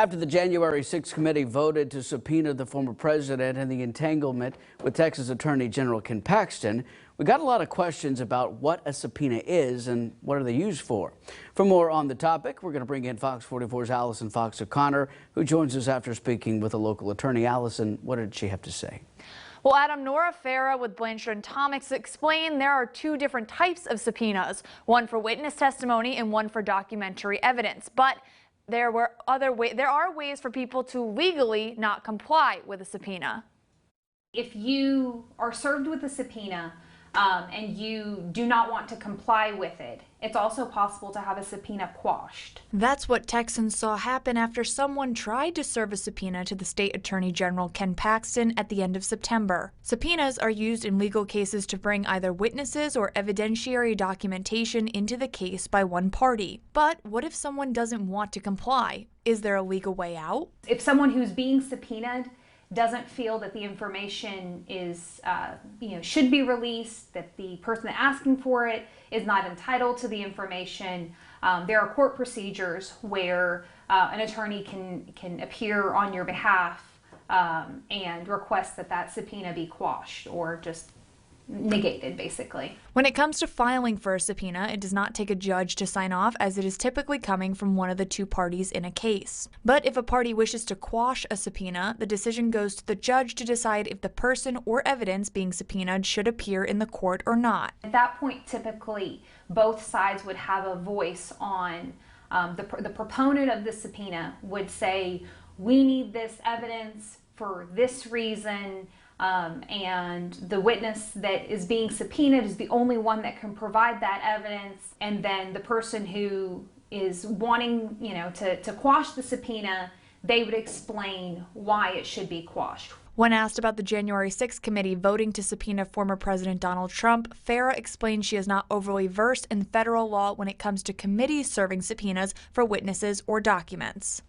After the January 6th committee voted to subpoena the former president and the entanglement with Texas Attorney General Ken Paxton, we got a lot of questions about what a subpoena is and what are they used for. For more on the topic, we're going to bring in Fox 44's Allison Fox O'Connor, who joins us after speaking with a local attorney. Allison, what did she have to say? Well, Adam, Nora Farah with Blanchard and Thomas explained there are two different types of subpoenas, one for witness testimony and one for documentary evidence. But there are ways for people to legally not comply with a subpoena. If you are served with a subpoena and you do not want to comply with it, it's also possible to have a subpoena quashed. That's what Texans saw happen after someone tried to serve a subpoena to the state attorney general Ken Paxton at the end of September. Subpoenas are used in legal cases to bring either witnesses or evidentiary documentation into the case by one party. But what if someone doesn't want to comply? Is there a legal way out? If someone who's being subpoenaed doesn't feel that the information is, should be released, that the person asking for it is not entitled to the information, there are court procedures where an attorney can appear on your behalf and request that that subpoena be quashed or just negated, basically. When it comes to filing for a subpoena, it does not take a judge to sign off, as it is typically coming from one of the two parties in a case. But if a party wishes to quash a subpoena, the decision goes to the judge to decide if the person or evidence being subpoenaed should appear in the court or not. At that point, typically, both sides would have a voice on the proponent of the subpoena would say, we need this evidence for this reason, and the witness that is being subpoenaed is the only one that can provide that evidence. And then the person who is wanting, to quash the subpoena, they would explain why it should be quashed. When asked about the January 6th committee voting to subpoena former President Donald Trump, Farah explained she is not overly versed in federal law when it comes to committees serving subpoenas for witnesses or documents.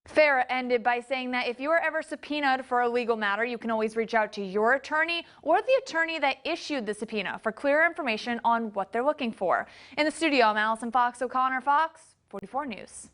Farah ended by saying that if you are ever subpoenaed for a legal matter, you can always reach out to your attorney or the attorney that issued the subpoena for clearer information on what they're looking for. In the studio, I'm Allison Fox O'Connor, Fox 44 News.